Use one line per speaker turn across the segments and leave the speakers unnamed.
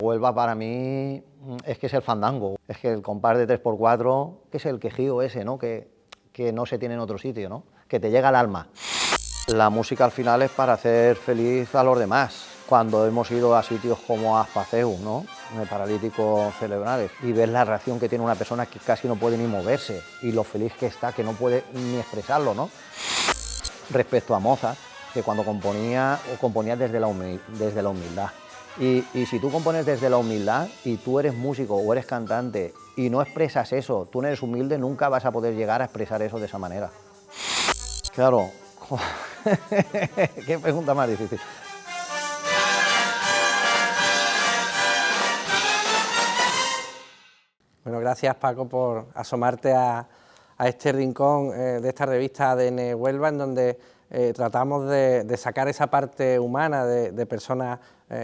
Huelva para mí es que es el fandango, es que el compás de 3x4, que es el quejío ese, ¿no? Que no se tiene en otro sitio, ¿no? Que te llega al alma. La música al final es para hacer feliz a los demás. Cuando hemos ido a sitios como Aspaceu, ¿no? De paralíticos cerebrales, y ves la reacción que tiene una persona que casi no puede ni moverse y lo feliz que está, que no puede ni expresarlo, ¿no? Respecto a Mozart, que cuando componía desde la humildad. Y si tú compones desde la humildad y tú eres músico o eres cantante y no expresas eso, tú no eres humilde, nunca vas a poder llegar a expresar eso de esa manera. Claro, qué pregunta más difícil.
Bueno, gracias Paco por asomarte a este rincón de esta revista ADN Huelva, en donde tratamos de sacar esa parte humana de personas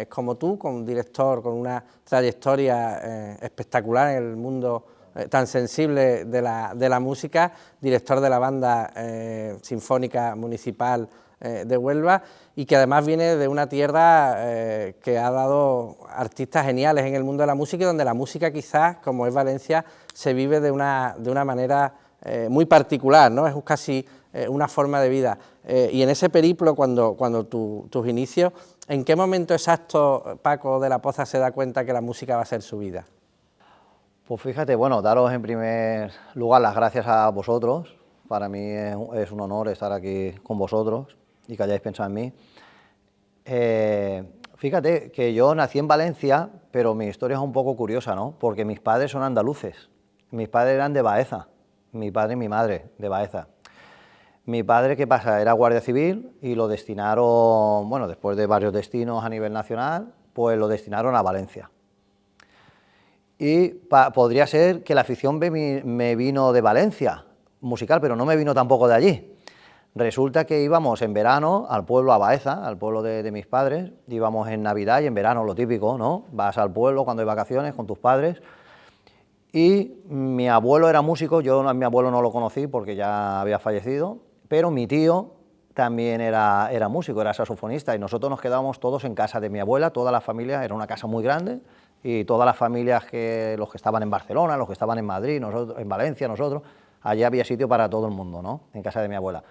como tú, con un director con una trayectoria espectacular en el mundo tan sensible de la música, director de la banda sinfónica municipal de Huelva, y que además viene de una tierra que ha dado artistas geniales en el mundo de la música, y donde la música quizás, como es Valencia, se vive de una manera muy particular, ¿no? Es casi una forma de vida. Y en ese periplo, cuando tus inicios, ¿en qué momento exacto Paco de la Poza se da cuenta que la música va a ser su vida?
Pues fíjate, bueno, daros en primer lugar las gracias a vosotros. Para mí es un honor estar aquí con vosotros y que hayáis pensado en mí. Fíjate que yo nací en Valencia, pero mi historia es un poco curiosa, ¿no? Porque mis padres son andaluces. Mis padres eran de Baeza, mi padre y mi madre, de Baeza. Mi padre, ¿qué pasa? Era guardia civil y lo destinaron, bueno, después de varios destinos a nivel nacional, pues lo destinaron a Valencia. Y podría ser que la afición me vino de Valencia, musical, pero no me vino tampoco de allí. Resulta que íbamos en verano al pueblo, a Baeza, al pueblo de mis padres, íbamos en Navidad y en verano, lo típico, ¿no? Vas al pueblo cuando hay vacaciones con tus padres. Y mi abuelo era músico, yo a mi abuelo no lo conocí porque ya había fallecido, pero mi tío también era músico, era saxofonista, y nosotros nos quedábamos todos en casa de mi abuela, toda la familia, era una casa muy grande, y todas las familias, los que estaban en Barcelona, los que estaban en Madrid, nosotros, en Valencia, nosotros, allí había sitio para todo el mundo, ¿no? En casa de mi abuela.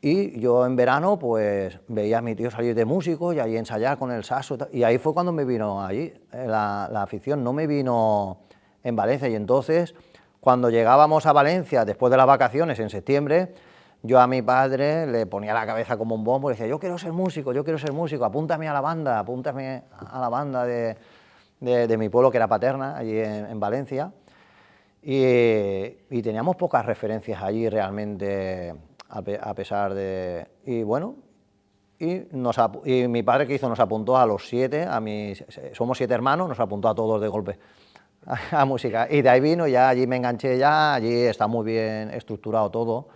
Y yo en verano, pues, veía a mi tío salir de músico y allí ensayar con el saxo, y ahí fue cuando me vino allí la afición, no me vino en Valencia. Y entonces, cuando llegábamos a Valencia, después de las vacaciones, en septiembre, yo a mi padre le ponía la cabeza como un bombo y decía, yo quiero ser músico, apúntame a la banda de mi pueblo, que era Paterna, allí en Valencia. Y teníamos pocas referencias allí realmente, a pesar de... Y bueno, y mi padre, ¿qué hizo? Nos apuntó a los 7, somos 7 hermanos, nos apuntó a todos de golpe a música. Y de ahí vino, ya allí me enganché, ya allí está muy bien estructurado todo.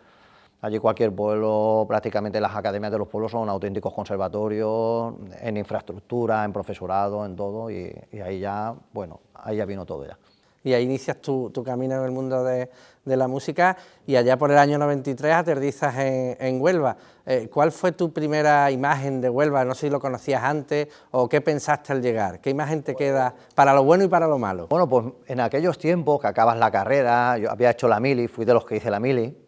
Allí cualquier pueblo, prácticamente las academias de los pueblos son auténticos conservatorios, en infraestructura, en profesorado, en todo, y ahí ya, bueno, ahí ya vino todo ya.
Y ahí inicias tu camino en el mundo de la música, y allá por el año 93 aterrizas en Huelva. ¿Cuál fue tu primera imagen de Huelva? No sé si lo conocías antes o qué pensaste al llegar. ¿Qué imagen te queda para lo bueno y para lo malo?
Bueno, pues en aquellos tiempos que acabas la carrera, yo había hecho la mili, fui de los que hice la mili,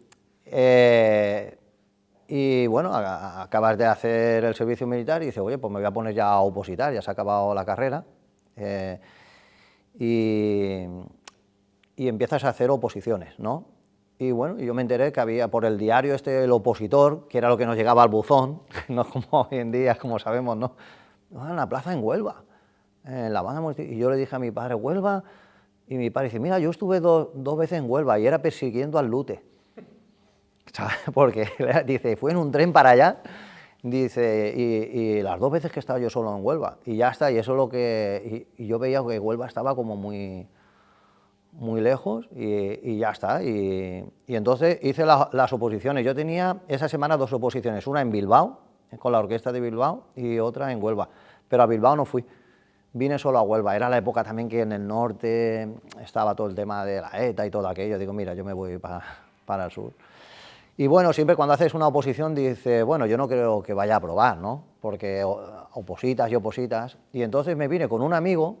y bueno, acabas de hacer el servicio militar y dices, oye, pues me voy a poner ya a opositar, ya se ha acabado la carrera, y empiezas a hacer oposiciones, ¿no? Y bueno, yo me enteré que había por el diario El Opositor, que era lo que nos llegaba al buzón, no como hoy en día, como sabemos, ¿no? En la plaza en Huelva, en la banda, y yo le dije a mi padre, Huelva, y mi padre dice, mira, yo estuve dos veces en Huelva y era persiguiendo al Lute, ¿sabes? Porque dice, fue en un tren para allá, dice, y las 2 veces que he estado yo solo en Huelva, y ya está, y eso es lo que, y yo veía que Huelva estaba como muy lejos, y ya está, y entonces hice las oposiciones. Yo tenía esa semana 2 oposiciones, una en Bilbao, con la orquesta de Bilbao, y otra en Huelva, pero a Bilbao no fui, vine solo a Huelva. Era la época también que en el norte estaba todo el tema de la ETA y todo aquello. Digo, mira, yo me voy para el sur. Y bueno, siempre cuando haces una oposición dices, bueno, yo no creo que vaya a aprobar, ¿no? Porque opositas y opositas. Y entonces me vine con un amigo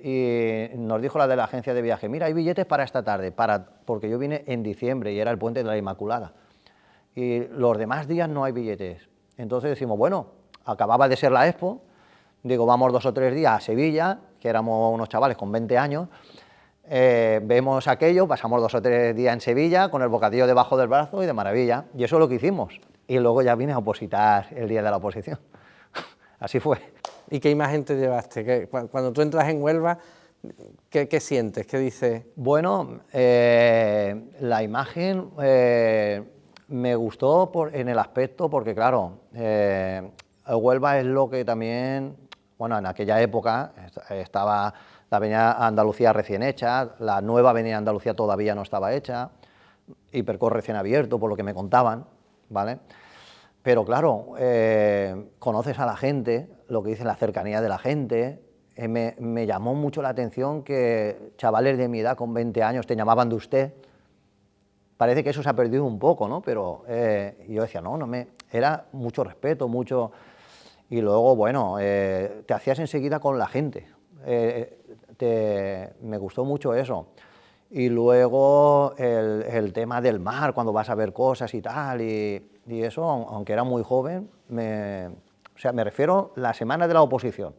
y nos dijo la de la agencia de viaje, mira, hay billetes para esta tarde, porque yo vine en diciembre y era el puente de la Inmaculada. Y los demás días no hay billetes. Entonces decimos, bueno, acababa de ser la Expo, digo, vamos 2 o 3 días a Sevilla, que éramos unos chavales con 20 años, vemos aquello, pasamos 2 o 3 días en Sevilla con el bocadillo debajo del brazo y de maravilla. Y eso es lo que hicimos. Y luego ya vine a opositar el día de la oposición. Así fue.
¿Y qué imagen te llevaste? Cuando tú entras en Huelva, ¿qué sientes? ¿Qué dices?
Bueno, la imagen me gustó en el aspecto porque, claro, Huelva es lo que también, bueno, en aquella época estaba la avenida Andalucía recién hecha, la nueva avenida Andalucía todavía no estaba hecha, Hipercor recién abierto, por lo que me contaban, ¿vale? Pero claro, conoces a la gente, lo que dice la cercanía de la gente. Me llamó mucho la atención que chavales de mi edad con 20 años te llamaban de usted. Parece que eso se ha perdido un poco, ¿no? Pero yo decía, era mucho respeto, mucho... Y luego, bueno, te hacías enseguida con la gente. Me gustó mucho eso. Y luego el tema del mar, cuando vas a ver cosas y tal, y eso, aunque era muy joven, o sea, me refiero a la semana de la oposición.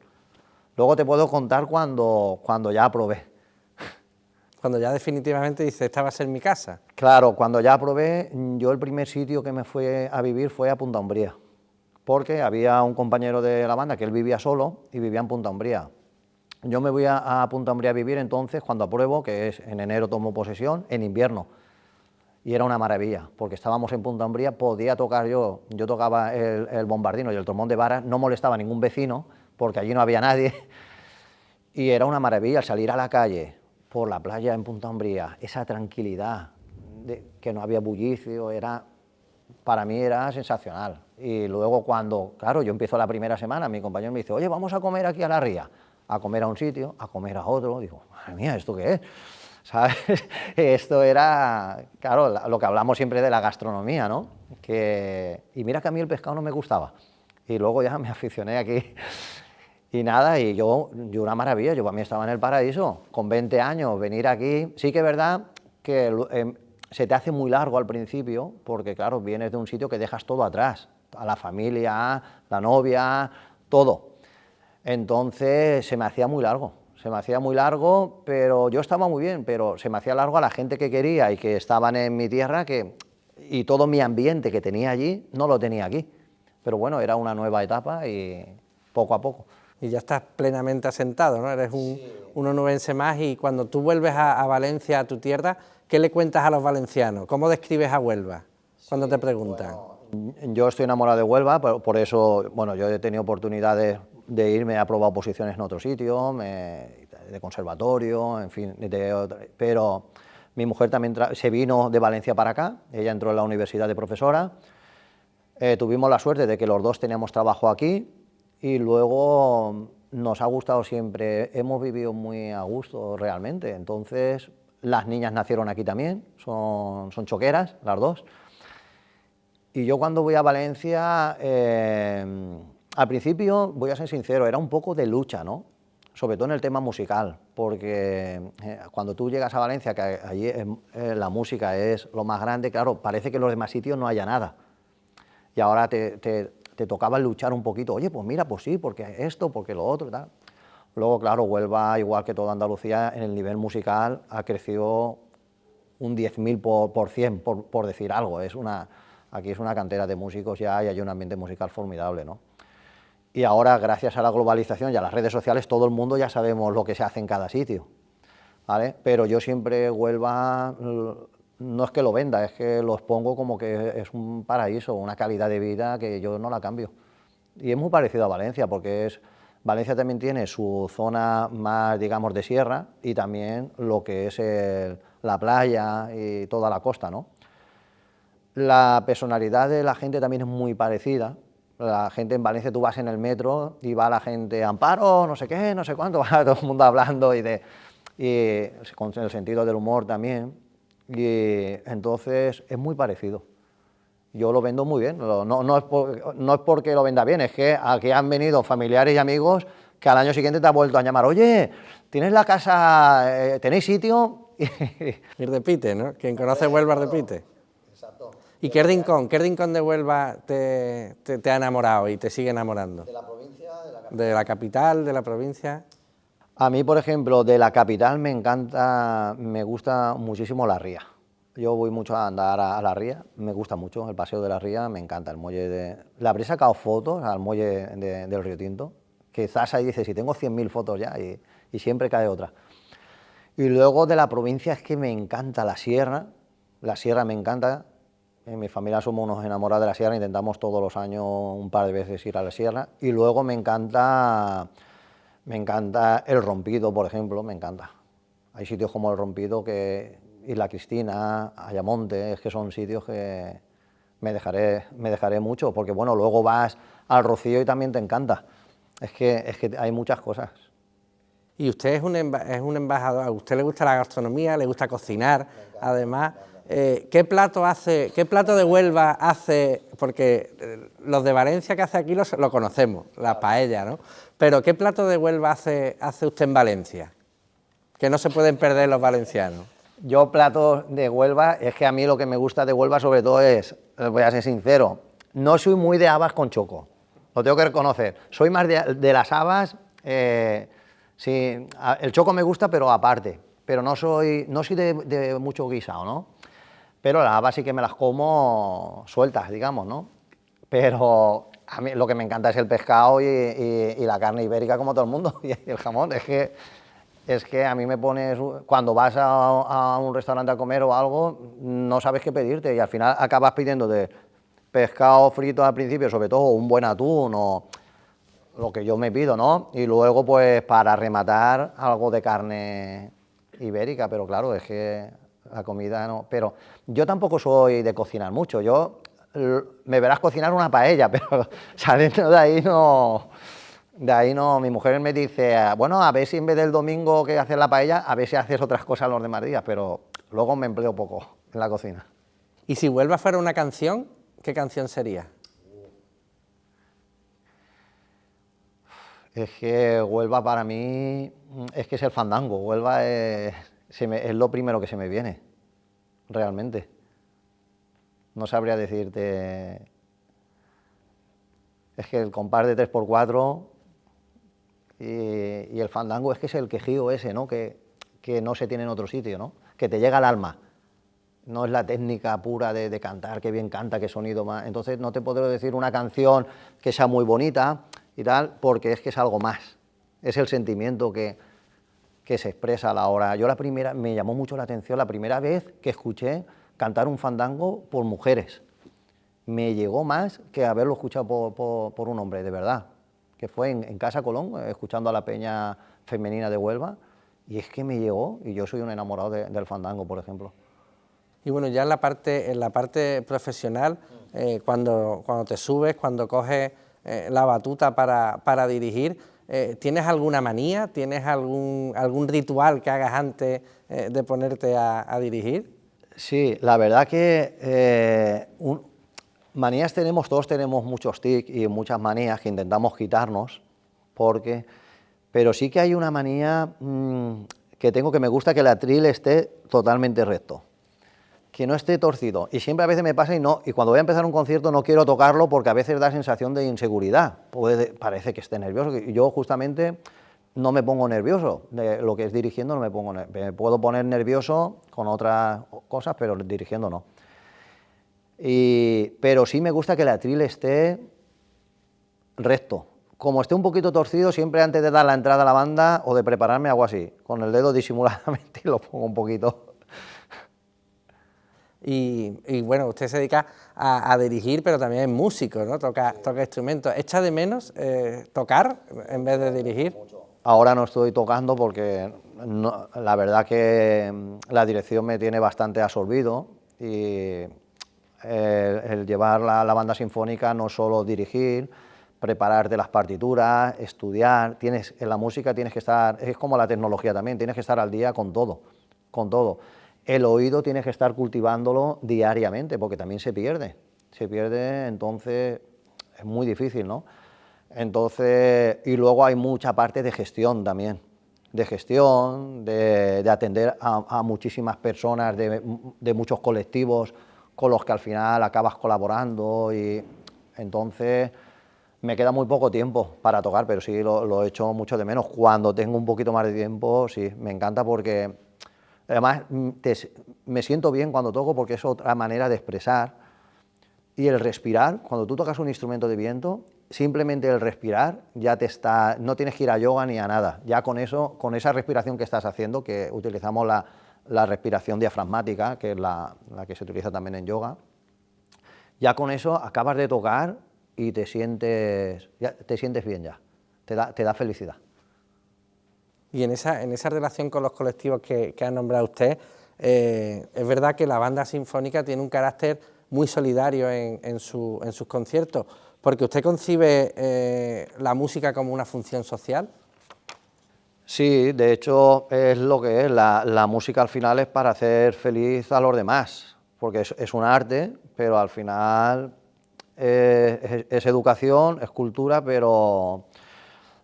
Luego te puedo contar cuando ya aprobé.
Cuando ya definitivamente dices, esta va a ser mi casa.
Claro, cuando ya aprobé, yo el primer sitio que me fui a vivir fue a Punta Umbría, porque había un compañero de la banda que él vivía solo y vivía en Punta Umbría. Yo me voy a Punta Umbría a vivir entonces cuando apruebo, que es en enero tomo posesión, en invierno. Y era una maravilla, porque estábamos en Punta Umbría, podía tocar yo tocaba el bombardino y el trombón de vara, no molestaba a ningún vecino, porque allí no había nadie. Y era una maravilla salir a la calle, por la playa en Punta Umbría, esa tranquilidad, que no había bullicio, para mí era sensacional. Y luego cuando, claro, yo empiezo la primera semana, mi compañero me dice, oye, vamos a comer aquí a la ría. A comer a un sitio, a comer a otro, digo, madre mía, ¿esto qué es? ¿Sabes? Esto era, claro, lo que hablamos siempre de la gastronomía, ¿no? Y mira que a mí el pescado no me gustaba, y luego ya me aficioné aquí, y nada, y yo una maravilla, yo para mí estaba en el paraíso, con 20 años, venir aquí, sí que es verdad que se te hace muy largo al principio, porque claro, vienes de un sitio que dejas todo atrás, a la familia, la novia, todo. Entonces se me hacía muy largo, pero yo estaba muy bien, pero se me hacía largo a la gente que quería y que estaban en mi tierra, y todo mi ambiente que tenía allí no lo tenía aquí. Pero bueno, era una nueva etapa y poco a poco.
Y ya estás plenamente asentado, ¿no? Eres un onubense más, y cuando tú vuelves a Valencia, a tu tierra, ¿qué le cuentas a los valencianos? ¿Cómo describes a Huelva cuando te preguntan?
Bueno, yo estoy enamorado de Huelva, por eso, bueno, yo he tenido oportunidades de irme a probar oposiciones en otro sitio, de conservatorio, en fin, pero mi mujer también se vino de Valencia para acá, ella entró en la universidad de profesora, tuvimos la suerte de que los dos teníamos trabajo aquí, y luego nos ha gustado siempre, hemos vivido muy a gusto realmente. Entonces las niñas nacieron aquí también, son choqueras las dos, y yo cuando voy a Valencia, al principio, voy a ser sincero, era un poco de lucha, ¿no? Sobre todo en el tema musical, porque cuando tú llegas a Valencia, que allí la música es lo más grande, claro, parece que en los demás sitios no haya nada. Y ahora te tocaba luchar un poquito, oye, pues mira, pues sí, porque esto, porque lo otro y tal. Luego, claro, Huelva, igual que toda Andalucía, en el nivel musical ha crecido un 10.000%, por decir algo. Aquí es una cantera de músicos ya, y hay un ambiente musical formidable, ¿no? Y ahora, gracias a la globalización y a las redes sociales, todo el mundo ya sabemos lo que se hace en cada sitio, ¿vale? Pero yo siempre Huelva, no es que lo venda, es que lo expongo como que es un paraíso, una calidad de vida que yo no la cambio. Y es muy parecido a Valencia, porque Valencia también tiene su zona más, digamos, de sierra, y también lo que es la playa y toda la costa, ¿no? La personalidad de la gente también es muy parecida. La gente en Valencia, tú vas en el metro y va la gente, Amparo, no sé qué, no sé cuánto, va todo el mundo hablando y con el sentido del humor también. Y entonces es muy parecido. Yo lo vendo muy bien, no es porque lo venda bien, es que aquí han venido familiares y amigos que al año siguiente te han vuelto a llamar, oye,
¿Tienes la casa, tenéis sitio? Y repite, ¿no? Quien conoce Huelva repite.
Exacto.
¿Y qué rincón de Huelva te ha enamorado y te sigue enamorando?
¿De la provincia? ¿De la capital?
¿De la capital, de la provincia?
A mí, por ejemplo, de la capital me encanta, me gusta muchísimo la ría. Yo voy mucho a andar a la ría, me gusta mucho el paseo de la ría, me encanta el muelle de... Le habréis sacado fotos al muelle del Río Tinto, que estás ahí y dices, si tengo 100.000 fotos ya, y siempre cae otra. Y luego de la provincia es que me encanta la sierra me encanta. En mi familia somos unos enamorados de la sierra, intentamos todos los años un par de veces ir a la sierra. Y luego me encanta el Rompido, por ejemplo, me encanta. Hay sitios como el Rompido, Isla Cristina, Ayamonte, es que son sitios que me dejaré mucho, porque bueno, luego vas al Rocío y también te encanta. Es que hay muchas cosas.
Y usted es un embajador, a usted le gusta la gastronomía, le gusta cocinar, además. ¿Qué plato de Huelva hace? Porque los de Valencia que hace aquí lo conocemos, la paella, ¿no? Pero ¿qué plato de Huelva hace usted en Valencia? Que no se pueden perder los valencianos.
Yo platos de Huelva, es que a mí lo que me gusta de Huelva sobre todo es, voy a ser sincero, no soy muy de habas con choco, lo tengo que reconocer. Soy más de las habas, sí, el choco me gusta pero aparte, pero no soy de mucho guisado, ¿no? Pero las habas sí que me las como sueltas, digamos, ¿no? Pero a mí lo que me encanta es el pescado y la carne ibérica como todo el mundo, y el jamón, es que a mí me pones, cuando vas a un restaurante a comer o algo, no sabes qué pedirte y al final acabas pidiéndote pescado frito al principio, sobre todo un buen atún o lo que yo me pido, ¿no? Y luego pues para rematar algo de carne ibérica, pero claro, es que la comida no... Pero yo tampoco soy de cocinar mucho, me verás cocinar una paella, pero saliendo de ahí no... De ahí no, mi mujer me dice, bueno, a ver si en vez del domingo que haces la paella, a ver si haces otras cosas los demás días, pero luego me empleo poco en la cocina.
Y si Huelva fuera una canción, ¿qué canción sería?
Es que Huelva para mí es que es el fandango, Huelva es lo primero que se me viene, realmente. No sabría decirte... Es que el compás de 3x4... Y el fandango es que es el quejido ese, ¿no? Que no se tiene en otro sitio, ¿no? Que te llega al alma. No es la técnica pura de cantar, qué bien canta, qué sonido más. Entonces no te podré decir una canción que sea muy bonita y tal, porque es que es algo más. Es el sentimiento que se expresa a la hora. Me llamó mucho la atención la primera vez que escuché cantar un fandango por mujeres. Me llegó más que haberlo escuchado por un hombre, de verdad. Que fue en Casa Colón, escuchando a la peña femenina de Huelva, y es que me llegó, y yo soy un enamorado del fandango, por ejemplo.
Y bueno, ya en la parte profesional, cuando te subes, cuando coges la batuta para dirigir, ¿tienes alguna manía? ¿Tienes algún ritual que hagas antes de ponerte a dirigir?
Sí, la verdad que manías todos tenemos muchos tics y muchas manías que intentamos quitarnos, pero sí que hay una manía que tengo que me gusta que el atril esté totalmente recto, que no esté torcido, y siempre a veces me pasa y cuando voy a empezar un concierto no quiero tocarlo porque a veces da sensación de inseguridad, parece que esté nervioso, y yo justamente no me pongo nervioso, de lo que es dirigiendo no me puedo poner nervioso con otras cosas, pero dirigiendo no. Pero sí me gusta que el atril esté recto. Como esté un poquito torcido, siempre antes de dar la entrada a la banda o de prepararme hago así, con el dedo disimuladamente y lo pongo un poquito.
Y bueno, usted se dedica a dirigir, pero también es músico, ¿no? Toca instrumentos. ¿Echa de menos tocar en vez de dirigir?
Ahora no estoy tocando porque la verdad que la dirección me tiene bastante absorbido y el llevar la banda sinfónica no solo dirigir, prepararte las partituras, estudiar, en la música tienes que estar, es como la tecnología también, tienes que estar al día con todo, con todo. El oído tienes que estar cultivándolo diariamente porque también se pierde, entonces es muy difícil, ¿no? Entonces, y luego hay mucha parte de gestión también, de gestión, de atender a muchísimas personas, de muchos colectivos con los que al final acabas colaborando, y entonces me queda muy poco tiempo para tocar, pero sí lo echo mucho de menos. Cuando tengo un poquito más de tiempo, sí, me encanta, porque además me siento bien cuando toco, porque es otra manera de expresar. Y el respirar, cuando tú tocas un instrumento de viento, simplemente el respirar ya no tienes que ir a yoga ni a nada. Ya con eso, con esa respiración que estás haciendo, que utilizamos la respiración diafragmática, que es la que se utiliza también en yoga, ya con eso acabas de tocar y te sientes bien ya, te da felicidad.
Y en esa relación con los colectivos que ha nombrado usted, es verdad que la banda sinfónica tiene un carácter muy solidario en sus conciertos, porque usted concibe la música como una función social.
Sí, de hecho es lo que es, la música al final es para hacer feliz a los demás, porque es un arte, pero al final es educación, es cultura, pero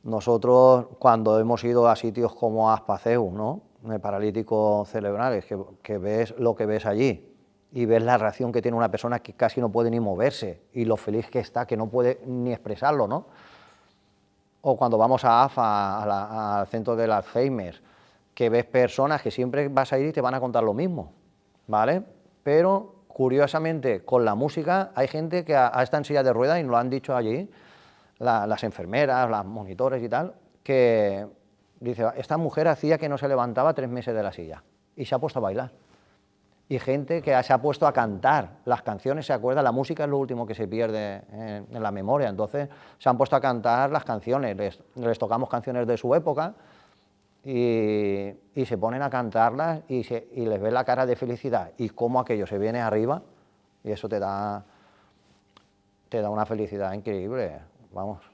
nosotros cuando hemos ido a sitios como Aspaceus, ¿no?, paralíticos cerebrales, que ves lo que ves allí y ves la reacción que tiene una persona que casi no puede ni moverse y lo feliz que está, que no puede ni expresarlo, ¿no? O cuando vamos a AFA, al centro del Alzheimer, que ves personas que siempre vas a ir y te van a contar lo mismo, ¿vale? Pero curiosamente con la música hay gente que está en silla de ruedas, y nos lo han dicho allí las enfermeras, las monitores y tal, que dice, esta mujer hacía que no se levantaba 3 meses de la silla y se ha puesto a bailar. Y gente que se ha puesto a cantar las canciones, se acuerda, la música es lo último que se pierde en la memoria, entonces se han puesto a cantar las canciones, les tocamos canciones de su época y se ponen a cantarlas y les ve la cara de felicidad y cómo aquello se viene arriba, y eso te da una felicidad increíble, vamos.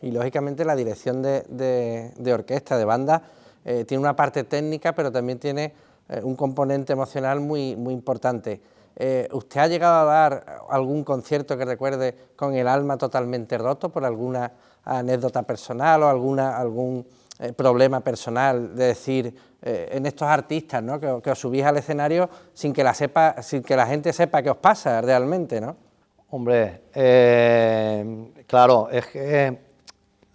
Y lógicamente la dirección de orquesta, de banda, tiene una parte técnica, pero también tiene un componente emocional muy importante. ¿Usted ha llegado a dar algún concierto que recuerde con el alma totalmente roto por alguna anécdota personal o algún problema personal, de decir, en estos artistas, ¿no?, que os subís al escenario sin que la gente sepa qué os pasa realmente, ¿no?
Hombre, claro, es que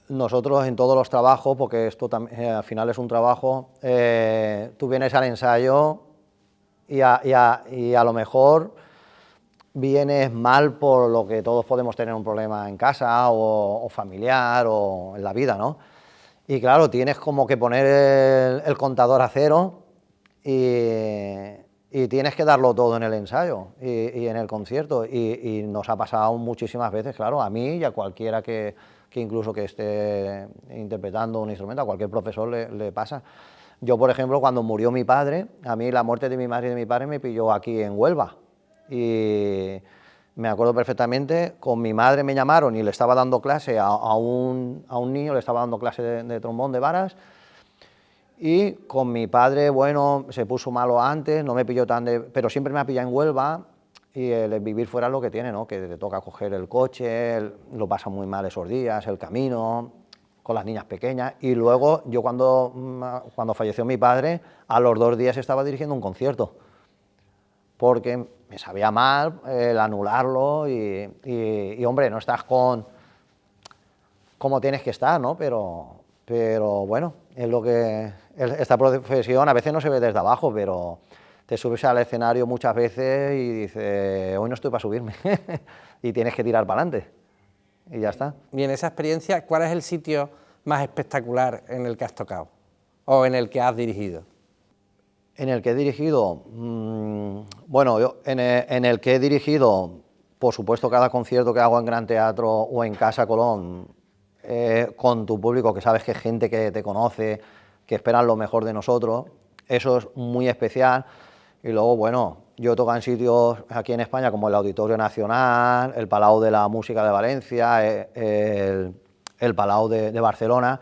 nosotros en todos los trabajos, porque esto al final es un trabajo, tú vienes al ensayo y a lo mejor vienes mal por lo que todos podemos tener un problema en casa o familiar o en la vida, ¿no? Y claro, tienes como que poner el contador a cero y tienes que darlo todo en el ensayo y en el concierto. Y nos ha pasado muchísimas veces, claro, a mí y a cualquiera que incluso que esté interpretando un instrumento, a cualquier profesor le pasa. Yo, por ejemplo, cuando murió mi padre, a mí la muerte de mi madre y de mi padre me pilló aquí en Huelva. Y me acuerdo perfectamente, con mi madre me llamaron y le estaba dando clase a un niño, le estaba dando clase de trombón de varas, y con mi padre, bueno, se puso malo antes, no me pilló pero siempre me ha pillado en Huelva, y el vivir fuera es lo que tiene, ¿no?, que te toca coger el coche, lo pasa muy mal esos días, el camino, con las niñas pequeñas, y luego yo cuando falleció mi padre, a los 2 días estaba dirigiendo un concierto, porque me sabía mal el anularlo y hombre, no estás como tienes que estar, ¿no? Pero bueno, es lo que esta profesión a veces no se ve desde abajo, pero te subes al escenario muchas veces y dices, hoy no estoy para subirme, y tienes que tirar para adelante, y ya está.
Y en esa experiencia, ¿cuál es el sitio más espectacular en el que has tocado o en el que has dirigido?
En el que he dirigido, bueno, yo en el que he dirigido, por supuesto, cada concierto que hago en Gran Teatro o en Casa Colón, con tu público, que sabes que es gente que te conoce, que esperan lo mejor de nosotros, eso es muy especial. Y luego, bueno, yo he tocado en sitios aquí en España como el Auditorio Nacional, el Palau de la Música de Valencia, el Palau de Barcelona,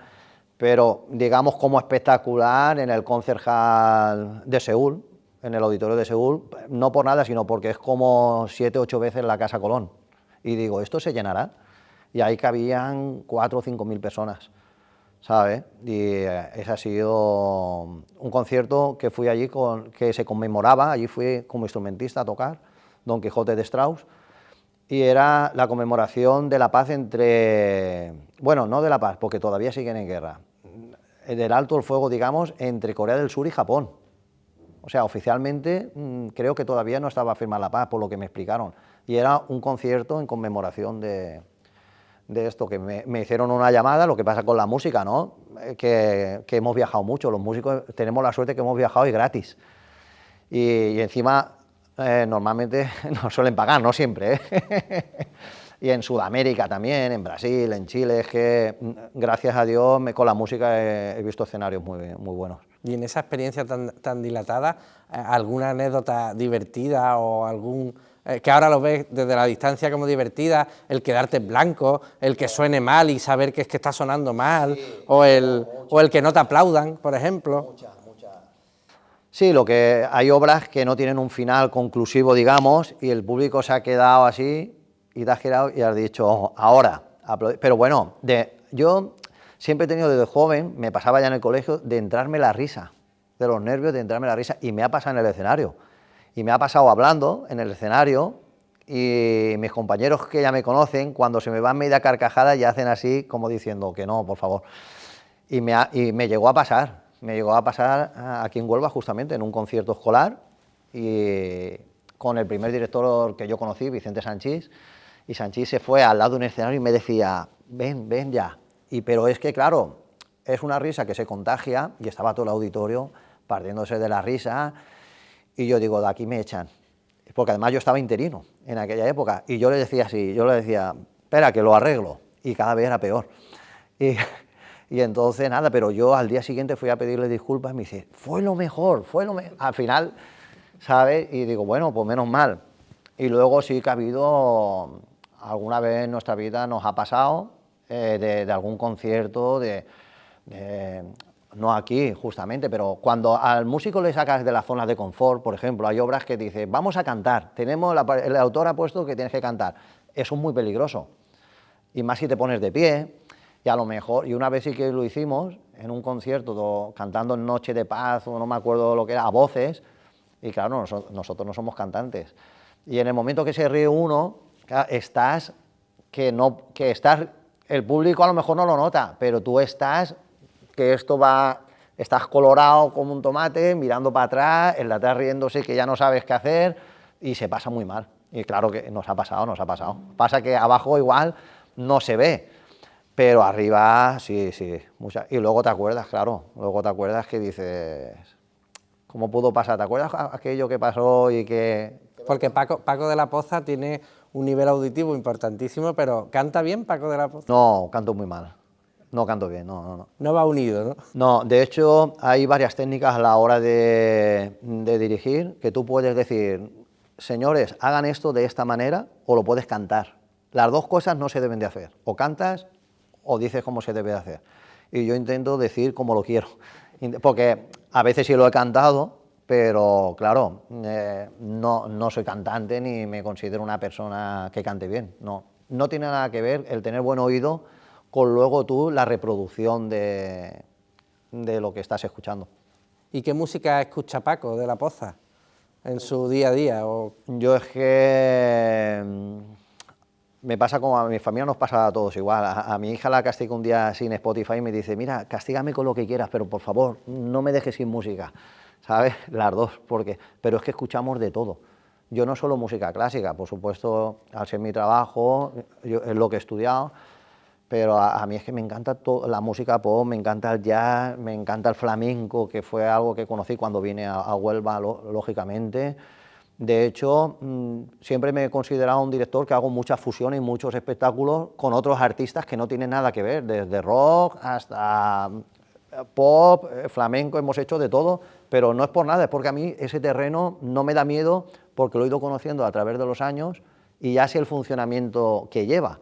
pero digamos como espectacular en el Concert Hall de Seúl, en el Auditorio de Seúl, no por nada, sino porque es como 7 o 8 veces la Casa Colón. Y digo, ¿esto se llenará? Y ahí cabían 4 o 5 mil personas, ¿sabes? Y ese ha sido un concierto que fui allí, que se conmemoraba, allí fui como instrumentista a tocar Don Quijote de Strauss, y era la conmemoración de la paz bueno, no de la paz, porque todavía siguen en guerra, del alto el fuego, digamos, entre Corea del Sur y Japón. O sea, oficialmente creo que todavía no estaba firmada la paz, por lo que me explicaron. Y era un concierto en conmemoración de esto, que me hicieron una llamada, lo que pasa con la música, ¿no? Que hemos viajado mucho, los músicos tenemos la suerte que hemos viajado y gratis. Y encima, normalmente nos suelen pagar, no siempre, ¿eh? Y en Sudamérica también, en Brasil, en Chile, es que gracias a Dios con la música he visto escenarios muy buenos.
Y en esa experiencia tan dilatada, ¿alguna anécdota divertida o algún que ahora lo ves desde la distancia como divertida, el quedarte en blanco, el que suene mal y saber que es que está sonando mal, sí, o el que no te aplaudan, por ejemplo?
Sí, hay obras que no tienen un final conclusivo, digamos, y el público se ha quedado así y te has girado y has dicho, ojo, ahora, pero bueno, yo siempre he tenido desde joven, me pasaba ya en el colegio, de entrarme la risa, de los nervios de entrarme la risa, y me ha pasado en el escenario. Y me ha pasado hablando en el escenario, y mis compañeros que ya me conocen, cuando se me van media carcajada, ya hacen así como diciendo que no, por favor. Y me llegó a pasar aquí en Huelva, justamente en un concierto escolar, y con el primer director que yo conocí, Vicente Sanchís, y Sanchís se fue al lado de un escenario y me decía, ven ya. Pero es que claro, es una risa que se contagia, y estaba todo el auditorio partiéndose de la risa, y yo digo, de aquí me echan, porque además yo estaba interino en aquella época, y yo le decía así, espera que lo arreglo, y cada vez era peor. Y entonces nada, pero yo al día siguiente fui a pedirle disculpas y me dice, fue lo mejor, al final, ¿sabes? Y digo, bueno, pues menos mal. Y luego sí que ha habido, alguna vez en nuestra vida nos ha pasado de algún concierto, no aquí justamente, pero cuando al músico le sacas de la zona de confort, por ejemplo, hay obras que dice, vamos a cantar, el autor ha puesto que tienes que cantar, eso es muy peligroso, y más si te pones de pie, y a lo mejor, y una vez sí que lo hicimos, en un concierto, cantando en Noche de Paz, o no me acuerdo lo que era, a voces, y claro, nosotros no somos cantantes, y en el momento que se ríe uno, claro, el público a lo mejor no lo nota, pero tú estás estás colorado como un tomate, mirando para atrás, el de atrás riéndose que ya no sabes qué hacer y se pasa muy mal. Y claro que nos ha pasado. Pasa que abajo igual no se ve, pero arriba sí. Y luego te acuerdas, claro, que dices, ¿cómo pudo pasar? ¿Te acuerdas aquello que pasó y que...?
Porque Paco de la Poza tiene un nivel auditivo importantísimo, pero ¿canta bien Paco de la Poza?
No, canto muy mal. No canto bien, no.
No va unido, ¿no?
No, de hecho hay varias técnicas a la hora de dirigir que tú puedes decir, señores, hagan esto de esta manera o lo puedes cantar. Las dos cosas no se deben de hacer, o cantas o dices cómo se debe de hacer. Y yo intento decir como lo quiero, porque a veces sí lo he cantado, pero claro, no soy cantante ni me considero una persona que cante bien, no tiene nada que ver el tener buen oído con luego tú la reproducción de lo que estás escuchando.
¿Y qué música escucha Paco de la Poza en su día a día?
Yo es que me pasa como a mi familia, nos pasa a todos igual. A mi hija la castigo un día sin Spotify y me dice, mira, castígame con lo que quieras, pero por favor, no me dejes sin música, ¿sabes? Las dos, pero es que escuchamos de todo. Yo no solo música clásica, por supuesto, al ser mi trabajo, es lo que he estudiado, pero a mí es que me encanta la música pop, me encanta el jazz, me encanta el flamenco, que fue algo que conocí cuando vine a Huelva, lógicamente. De hecho, siempre me he considerado un director que hago muchas fusiones y muchos espectáculos con otros artistas que no tienen nada que ver, desde rock hasta pop, flamenco, hemos hecho de todo, pero no es por nada, es porque a mí ese terreno no me da miedo porque lo he ido conociendo a través de los años y ya sé el funcionamiento que lleva.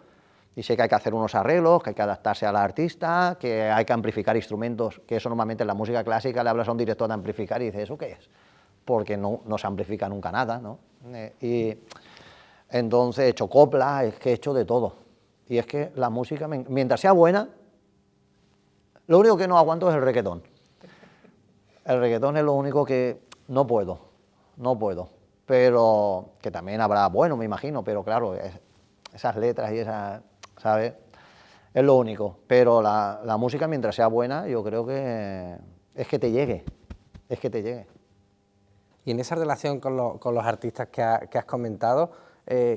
Y sé que hay que hacer unos arreglos, que hay que adaptarse al artista, que hay que amplificar instrumentos, que eso normalmente en la música clásica le hablas a un director de amplificar y dices, ¿eso qué es? Porque no se amplifica nunca nada, ¿no? Y entonces he hecho copla, es que he hecho de todo. Y es que la música, mientras sea buena, lo único que no aguanto es el reggaetón. El reggaetón es lo único que no puedo, pero que también habrá bueno, me imagino, pero claro, esas letras y esas... ¿sabes? Es lo único, pero la música mientras sea buena yo creo que es que te llegue,
Y en esa relación con los artistas que has comentado,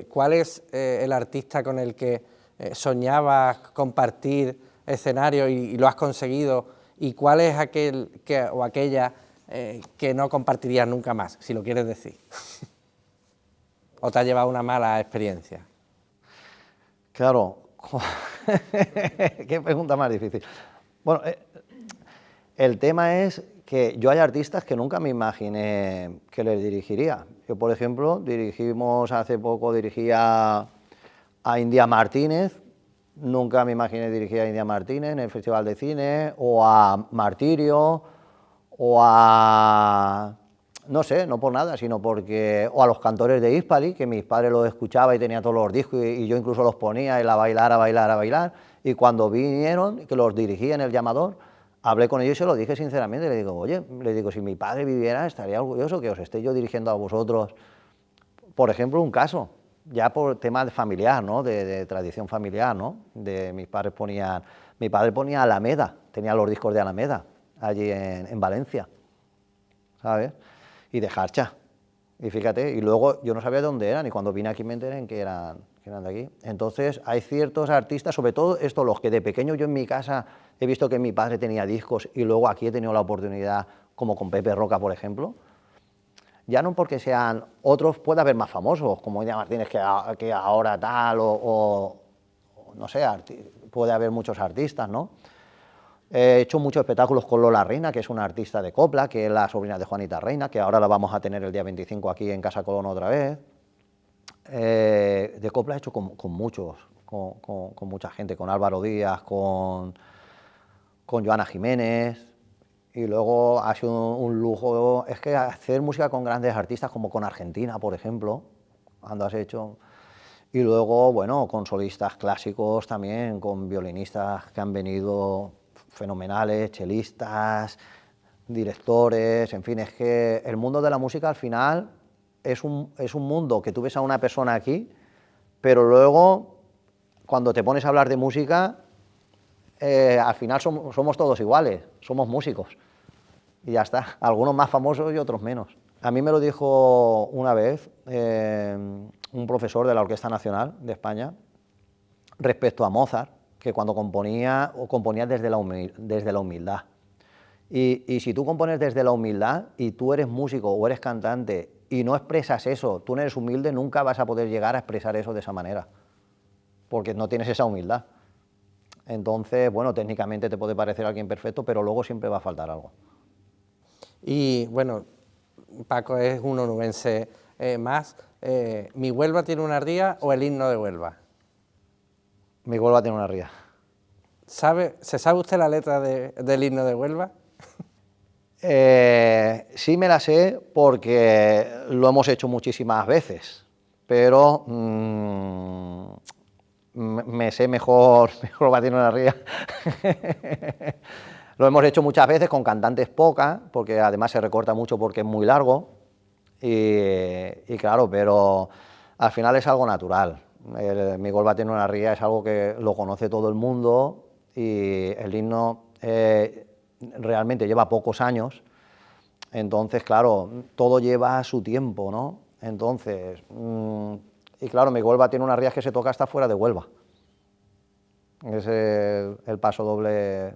¿cuál es el artista con el que soñabas compartir escenario y lo has conseguido? ¿Y cuál es aquel o aquella que no compartirías nunca más, si lo quieres decir? ¿O te ha llevado una mala experiencia?
Claro, qué pregunta más difícil. Bueno, el tema es que yo hay artistas que nunca me imaginé que les dirigiría. Yo, por ejemplo, hace poco dirigía a India Martínez, nunca me imaginé dirigir a India Martínez en el Festival de Cine, o a Martirio, o a... no sé, no por nada, sino porque... o a los cantores de Hispali, que mis padres los escuchaba y tenía todos los discos y yo incluso los ponía y a bailar, y cuando vinieron, que los dirigí en El Llamador, hablé con ellos y se lo dije sinceramente, le digo, oye, si mi padre viviera estaría orgulloso que os esté yo dirigiendo a vosotros. Por ejemplo, un caso, ya por tema de familiar, ¿no? De tradición familiar, ¿no? Mi padre ponía Alameda, tenía los discos de Alameda, allí en Valencia, ¿sabes? Y de Jarcha, y fíjate, y luego yo no sabía de dónde eran, y cuando vine aquí me enteré que eran de aquí. Entonces hay ciertos artistas, sobre todo estos, los que de pequeño yo en mi casa he visto que mi padre tenía discos, y luego aquí he tenido la oportunidad, como con Pepe Roca, por ejemplo, ya no porque sean otros, puede haber más famosos, como India Martínez, que ahora tal, o no sé, puede haber muchos artistas, ¿no? He hecho muchos espectáculos con Lola Reina, que es una artista de copla, que es la sobrina de Juanita Reina, que ahora la vamos a tener el día 25 aquí en Casa Colón otra vez. De copla he hecho con muchos, con mucha gente, con Álvaro Díaz, con Joana Jiménez, y luego ha sido un lujo, es que hacer música con grandes artistas, como con Argentina, por ejemplo, cuando has hecho, y luego, bueno, con solistas clásicos también, con violinistas que han venido fenomenales, chelistas, directores, en fin, es que el mundo de la música al final es un mundo que tú ves a una persona aquí, pero luego, cuando te pones a hablar de música, al final somos todos iguales, somos músicos. Y ya está, algunos más famosos y otros menos. A mí me lo dijo una vez un profesor de la Orquesta Nacional de España respecto a Mozart, que cuando componía desde la humildad. Y si tú compones desde la humildad y tú eres músico o eres cantante y no expresas eso, tú no eres humilde, nunca vas a poder llegar a expresar eso de esa manera, porque no tienes esa humildad. Entonces, bueno, técnicamente te puede parecer alguien perfecto, pero luego siempre va a faltar algo.
Y bueno, Paco es un onubense más. ¿Mi Huelva tiene una ría o el himno de Huelva?
Mi Huelva tiene una ría.
¿Se sabe usted la letra del himno de Huelva?
Sí me la sé porque lo hemos hecho muchísimas veces, pero me sé mejor Huelva tiene una ría. Lo hemos hecho muchas veces con cantantes pocas, porque además se recorta mucho porque es muy largo, y claro, pero al final es algo natural. Mi Huelva tiene una ría es algo que lo conoce todo el mundo, y el himno realmente lleva pocos años, entonces claro, todo lleva su tiempo, ¿no? Entonces, y claro, mi Huelva tiene una ría que se toca hasta fuera de Huelva. Es el paso doble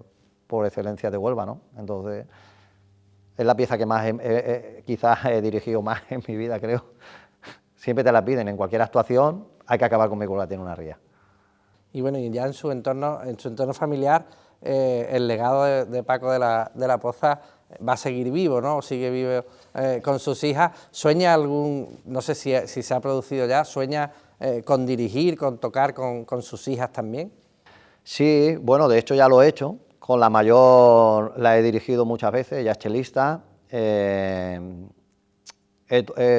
por excelencia de Huelva, ¿no? Entonces, es la pieza que más quizás he dirigido más en mi vida, creo. Siempre te la piden, en cualquier actuación hay que acabar con mi Huelva tiene una ría.
Y bueno, y ya en su entorno familiar, el legado de Paco de la Poza va a seguir vivo, ¿no? Sigue vivo con sus hijas. ¿Sueña no sé si se ha producido ya, sueña con dirigir, con tocar con sus hijas también?
Sí, bueno, de hecho ya lo he hecho. Con la mayor la he dirigido muchas veces, ella es chelista. He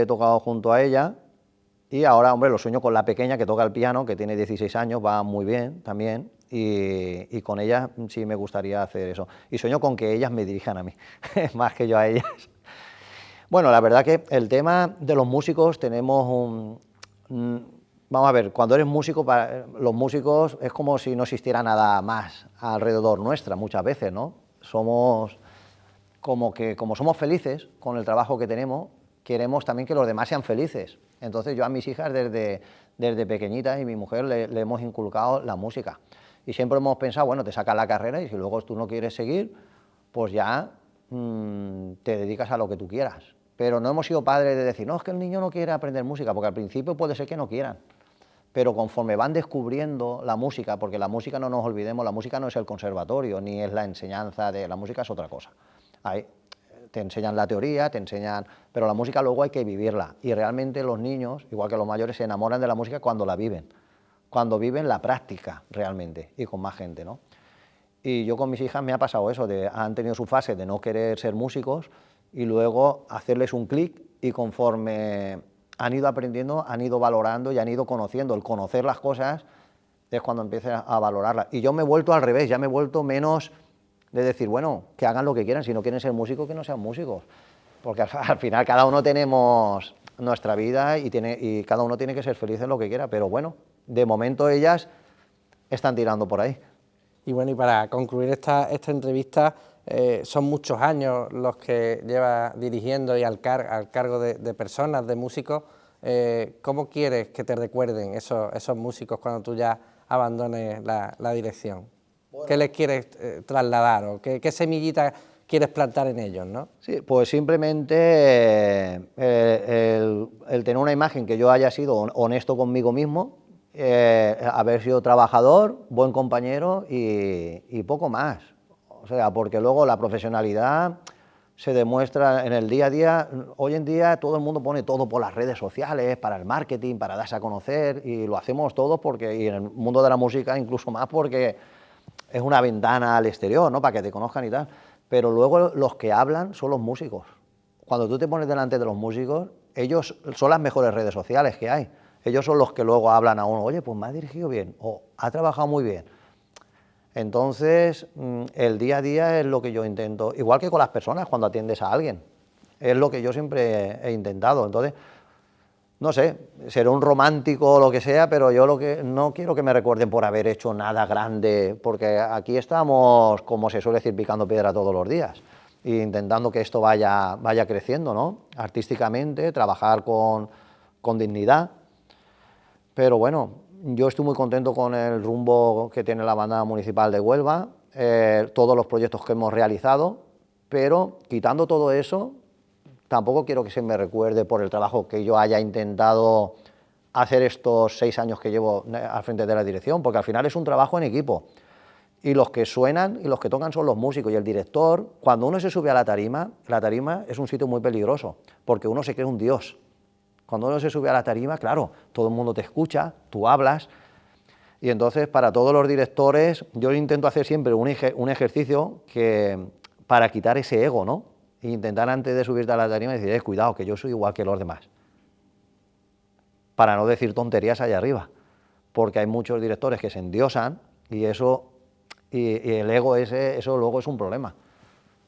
tocado junto a ella. Y ahora, hombre, lo sueño con la pequeña que toca el piano, que tiene 16 años, va muy bien también, y con ella sí me gustaría hacer eso. Y sueño con que ellas me dirijan a mí, más que yo a ellas. Bueno, la verdad que el tema de los músicos tenemos vamos a ver, cuando eres músico, los músicos es como si no existiera nada más alrededor nuestra muchas veces, ¿no? Somos como somos felices con el trabajo que tenemos, queremos también que los demás sean felices. Entonces yo a mis hijas desde pequeñitas y mi mujer le hemos inculcado la música. Y siempre hemos pensado, bueno, te sacas la carrera y si luego tú no quieres seguir, pues ya te dedicas a lo que tú quieras. Pero no hemos sido padres de decir, no, es que el niño no quiere aprender música, porque al principio puede ser que no quieran. Pero conforme van descubriendo la música, porque la música, no nos olvidemos, la música no es el conservatorio, ni es la enseñanza de la música, es otra cosa. Ahí te enseñan la teoría, te enseñan, pero la música luego hay que vivirla, y realmente los niños, igual que los mayores, se enamoran de la música cuando la viven, cuando viven la práctica realmente, y con más gente, ¿no? Y yo con mis hijas me ha pasado eso, han tenido su fase de no querer ser músicos, y luego hacerles un clic, y conforme han ido aprendiendo, han ido valorando y han ido conociendo. El conocer las cosas es cuando empiezas a valorarlas. Y yo me he vuelto al revés, ya me he vuelto menos de decir, bueno, que hagan lo que quieran, si no quieren ser músicos, que no sean músicos. Porque al final cada uno tenemos nuestra vida y cada uno tiene que ser feliz en lo que quiera, pero bueno, de momento ellas están tirando por ahí.
Y bueno, y para concluir esta entrevista, son muchos años los que lleva dirigiendo y al cargo de personas, de músicos. ¿Cómo quieres que te recuerden esos músicos cuando tú ya abandones la dirección? Bueno, ¿qué les quieres trasladar o qué semillita quieres plantar en ellos, ¿no?
Sí, pues simplemente el tener una imagen que yo haya sido honesto conmigo mismo, haber sido trabajador, buen compañero y poco más. O sea, porque luego la profesionalidad se demuestra en el día a día. Hoy en día todo el mundo pone todo por las redes sociales, para el marketing, para darse a conocer, y lo hacemos todos porque, y en el mundo de la música incluso más, porque es una ventana al exterior, ¿no? Para que te conozcan y tal. Pero luego los que hablan son los músicos. Cuando tú te pones delante de los músicos, ellos son las mejores redes sociales que hay. Ellos son los que luego hablan a uno, oye, pues me ha dirigido bien, o ha trabajado muy bien. Entonces, el día a día es lo que yo intento, igual que con las personas cuando atiendes a alguien, es lo que yo siempre he intentado. Entonces, no sé, seré un romántico o lo que sea, pero yo no quiero que me recuerden por haber hecho nada grande, porque aquí estamos, como se suele decir, picando piedra todos los días, e intentando que esto vaya creciendo, ¿no? Artísticamente, trabajar con dignidad. Pero bueno, yo estoy muy contento con el rumbo que tiene la Banda Municipal de Huelva, todos los proyectos que hemos realizado, pero quitando todo eso, tampoco quiero que se me recuerde por el trabajo que yo haya intentado hacer estos 6 años que llevo al frente de la dirección, porque al final es un trabajo en equipo. Y los que suenan y los que tocan son los músicos y el director. Cuando uno se sube a la tarima es un sitio muy peligroso, porque uno se cree un dios. Cuando uno se sube a la tarima, claro, todo el mundo te escucha, tú hablas, y entonces para todos los directores yo intento hacer siempre un ejercicio para quitar ese ego, ¿no? E intentar antes de subirte a la tarima decir, cuidado, que yo soy igual que los demás. Para no decir tonterías allá arriba, porque hay muchos directores que se endiosan y eso, y el ego eso luego es un problema,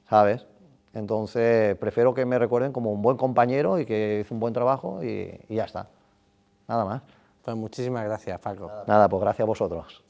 ¿sabes? Entonces, prefiero que me recuerden como un buen compañero y que hizo un buen trabajo y ya está. Nada más.
Pues muchísimas gracias, Paco.
Nada, pues gracias a vosotros.